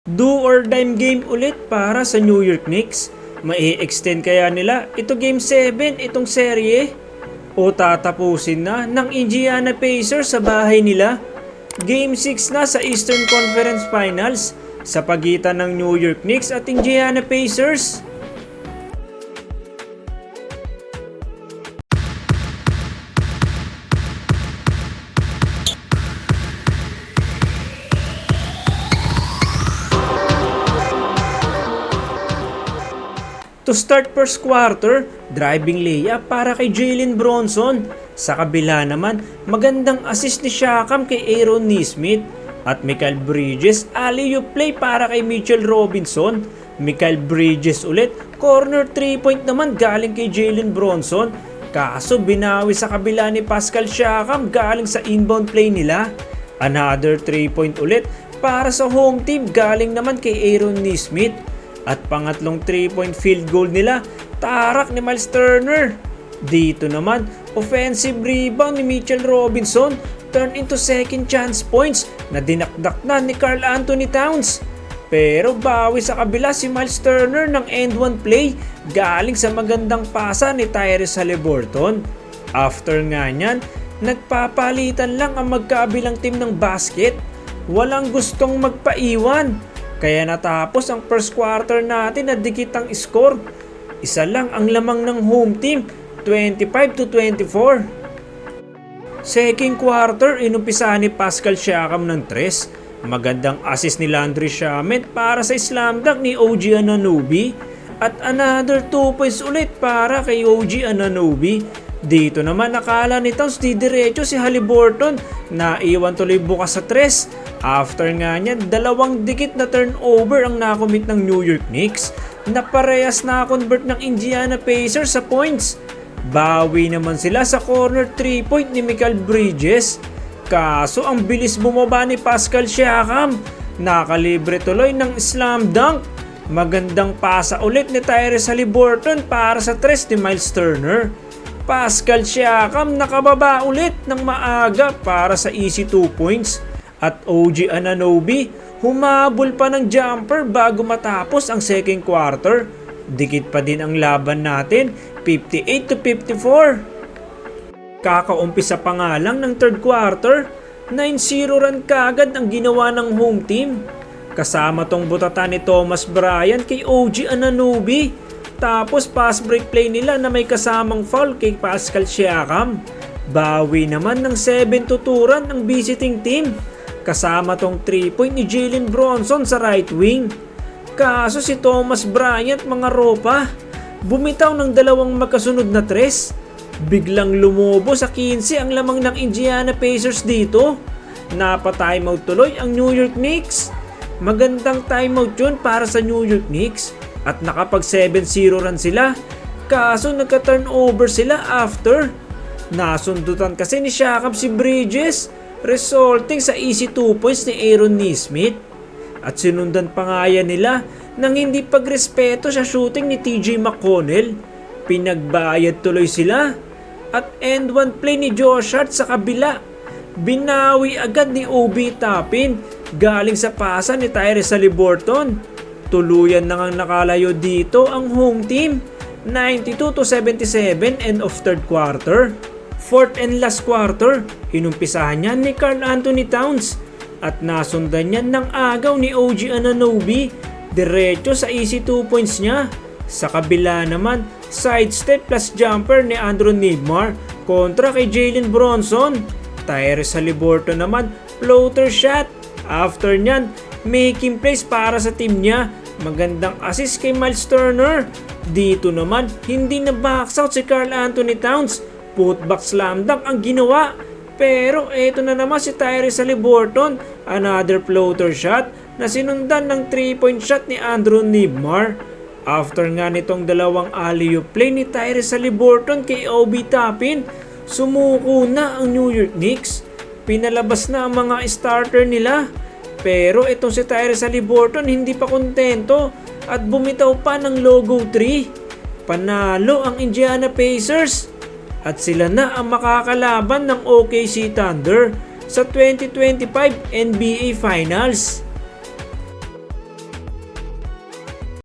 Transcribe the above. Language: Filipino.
Do or dime game ulit para sa New York Knicks. Mai-extend kaya nila ito game 7 itong serye? O tatapusin na ng Indiana Pacers sa bahay nila? Game 6 na sa Eastern Conference Finals sa pagitan ng New York Knicks at Indiana Pacers. To start first quarter, driving layup para kay Jalen Bronson. Sa kabila naman, magandang assist ni Siakam kay Aaron Nesmith. At Mikal Bridges, alley-oop play para kay Mitchell Robinson. Mikal Bridges ulit, corner 3-point naman galing kay Jalen Bronson. Kaso binawi sa kabila ni Pascal Siakam galing sa inbound play nila. Another 3-point ulit para sa home team galing naman kay Aaron Nesmith. At pangatlong 3-point field goal nila, tarak ni Miles Turner. Dito naman, offensive rebound ni Mitchell Robinson turn into second chance points na dinakdak na ni Karl Anthony Towns. Pero bawi sa kabila si Miles Turner ng end one play galing sa magandang pasa ni Tyrese Haliburton. After nga niyan, nagpapalitan lang ang magkabilang team ng basket. Walang gustong magpaiwan. Kaya natapos ang first quarter natin na dikit ang score. Isa lang ang lamang ng home team, 25-24. Second quarter, inumpisahan ni Pascal Siakam ng 3. Magandang assist ni Landry Shamet para sa slam dunk ni OG Anunoby. At another 2 points ulit para kay OG Anunoby. Dito naman nakala ni Towns didiretso si Haliburton na iwan tuloy bukas sa 3. After nga niyan, dalawang dikit na turnover ang nakomit ng New York Knicks na parehas na convert ng Indiana Pacers sa points. Bawi naman sila sa corner 3-point ni Mikal Bridges. Kaso ang bilis bumaba ni Pascal Siakam. Nakalibre tuloy ng slam dunk. Magandang pasa ulit ni Tyrese Haliburton para sa 3 ni Miles Turner. Pascal Siakam nakababa ulit ng maaga para sa easy 2 points. At OG Anunoby humabol pa ng jumper bago matapos ang second quarter. Dikit pa din ang laban natin, 58-54. Kakaumpisa pa nga lang ng third quarter, 9-0 run kagad ang ginawa ng home team. Kasama tong butatan ni Thomas Bryant kay OG Anunoby. Tapos pass break play nila na may kasamang foul kay Pascal Siakam. Bawi naman ng 7-2 run ang visiting team. Kasama tong 3-point ni Jalen Bronson sa right wing. Kaso si Thomas Bryant mga ropa, bumitaw ng dalawang magkasunod na 3. Biglang lumobo sa 15 ang lamang ng Indiana Pacers dito. Napa-timeout tuloy ang New York Knicks. Magandang timeout yun para sa New York Knicks. At nakapag 7-0 run sila. Kaso nagka-turnover sila after. Nasundutan kasi ni Siakam si Bridges, resulting sa easy 2 points ni Aaron Nesmith. At sinundan pa nga yan nila nang hindi pagrespeto sa shooting ni TJ McConnell. Pinagbayad tuloy sila. At end one play ni Josh Hart sa kabila. Binawi agad ni Obi Toppin galing sa pasa ni Tyrese Haliburton. Tuluyan na ngang nakalayo dito ang home team, 92-77 end of third quarter. Fourth and last quarter, inumpisahan niya ni Karl Anthony Towns at nasundan niya ng agaw ni OG Anunoby diretso sa easy 2 points niya. Sa kabila naman, sidestep plus jumper ni Andrew Nembhard kontra kay Jalen Bronson. Tyrese Haliburton naman, floater shot. After niyan, making plays para sa team niya. Magandang assist kay Miles Turner. Dito naman, hindi na box out si Karl Anthony Towns. Putback slam dunk ang ginawa. Pero eto na naman si Tyrese Haliburton. Another floater shot na sinundan ng 3-point shot ni Andrew Nembhard. After nga nitong dalawang alley-oop play ni Tyrese Haliburton kay Obi Toppin, sumuko na ang New York Knicks. Pinalabas na ang mga starter nila. Pero itong si Tyrese Haliburton hindi pa kontento at bumitaw pa ng logo 3. Panalo ang Indiana Pacers at sila na ang makakalaban ng OKC Thunder sa 2025 NBA Finals.